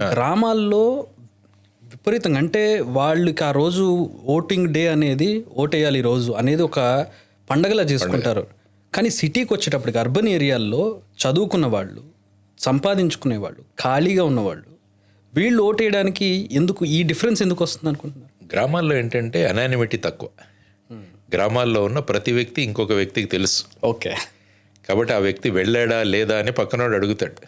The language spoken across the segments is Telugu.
గ్రామాల్లో విపరీతంగా అంటే వాళ్ళకి ఆ రోజు ఓటింగ్ డే అనేది ఓటేయాలి రోజు అనేది ఒక పండగలా చేసుకుంటారు. కానీ సిటీకి వచ్చేటప్పటికి అర్బన్ ఏరియాల్లో చదువుకున్న వాళ్ళు, సంపాదించుకునే వాళ్ళు, ఖాళీగా ఉన్నవాళ్ళు, వీళ్ళు ఓటేయడానికి ఎందుకు ఈ డిఫరెన్స్ ఎందుకు వస్తుంది అనుకుంటున్నారు? గ్రామాల్లో ఏంటంటే అనానిమిటీ తక్కువ. గ్రామాల్లో ఉన్న ప్రతి వ్యక్తి ఇంకొక వ్యక్తికి తెలుసు. ఓకే, కాబట్టి ఆ వ్యక్తి వెళ్ళాడా లేదా అని పక్కనోడు అడుగుతాడు.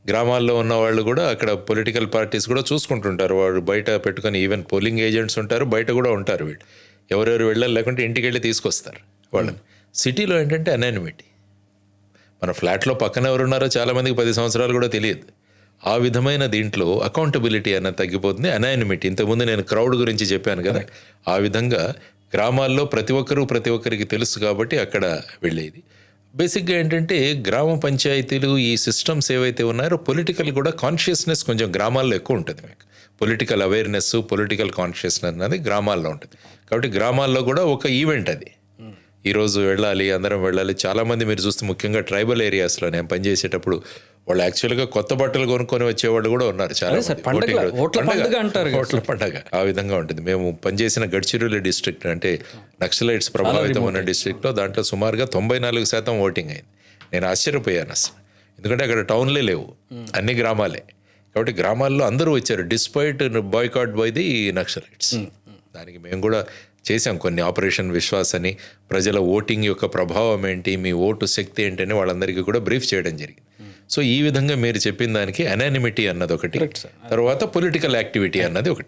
గ్రామాల్లో ఉన్న వాళ్ళు కూడా అక్కడ పొలిటికల్ పార్టీస్ కూడా చూసుకుంటుంటారు. వాళ్ళు బయట పెట్టుకొని ఈవెన్ పోలింగ్ ఏజెంట్స్ ఉంటారు, బయట కూడా ఉంటారు. వీళ్ళు ఎవరెవరు వెళ్ళాలి లేకుంటే ఇంటికి వెళ్ళి తీసుకొస్తారు వాళ్ళని. సిటీలో ఏంటంటే అనానిమిటీ. మన ఫ్లాట్లో పక్కన ఎవరున్నారో చాలామందికి 10 సంవత్సరాలు కూడా తెలియదు. ఆ విధమైన దీంట్లో అకౌంటబిలిటీ అన్నది తగ్గిపోతుంది. అనానిమిటీ, ఇంతకుముందు నేను క్రౌడ్ గురించి చెప్పాను కదా, ఆ విధంగా గ్రామాల్లో ప్రతి ఒక్కరికి తెలుసు కాబట్టి అక్కడ వెళ్ళేది. బేసిక్గా ఏంటంటే గ్రామ పంచాయతీలు ఈ సిస్టమ్స్ ఏవైతే ఉన్నాయో పొలిటికల్ కూడా కాన్షియస్నెస్ కొంచెం గ్రామాల్లో ఎక్కువ ఉంటుంది. మీకు పొలిటికల్ అవేర్నెస్, పొలిటికల్ కాన్షియస్నెస్ అనేది గ్రామాల్లో ఉంటుంది. కాబట్టి గ్రామాల్లో కూడా ఒక ఈవెంట్ అది. ఈరోజు వెళ్ళాలి, అందరం వెళ్ళాలి. చాలామంది మీరు చూస్తే ముఖ్యంగా ట్రైబల్ ఏరియాస్లో నేను పనిచేసేటప్పుడు వాళ్ళు యాక్చువల్గా కొత్త బట్టలు కొనుక్కొని వచ్చేవాళ్ళు కూడా ఉన్నారు. చాలా ఓట్ల పండగ ఆ విధంగా ఉంటుంది. మేము పనిచేసిన గడ్చిరోలి డిస్ట్రిక్ట్ అంటే నక్సలైట్స్ ప్రభావితం ఉన్న డిస్ట్రిక్ట్లో దాంట్లో సుమారుగా 94% ఓటింగ్ అయింది. నేను ఆశ్చర్యపోయాను అసలు. ఎందుకంటే అక్కడ టౌన్లే లేవు, అన్ని గ్రామాలే. కాబట్టి గ్రామాల్లో అందరూ వచ్చారు despite boycott by the Naxalites. దానికి మేము కూడా చేసాం కొన్ని ఆపరేషన్ విశ్వాస్ అని. ప్రజల ఓటింగ్ యొక్క ప్రభావం ఏంటి, మీ ఓటు శక్తి ఏంటని వాళ్ళందరికీ కూడా బ్రీఫ్ చేయడం జరిగింది. సో ఈ విధంగా మీరు చెప్పిన దానికి అనానిమిటీ అన్నది ఒకటి, తర్వాత పొలిటికల్ యాక్టివిటీ అన్నది ఒకటి.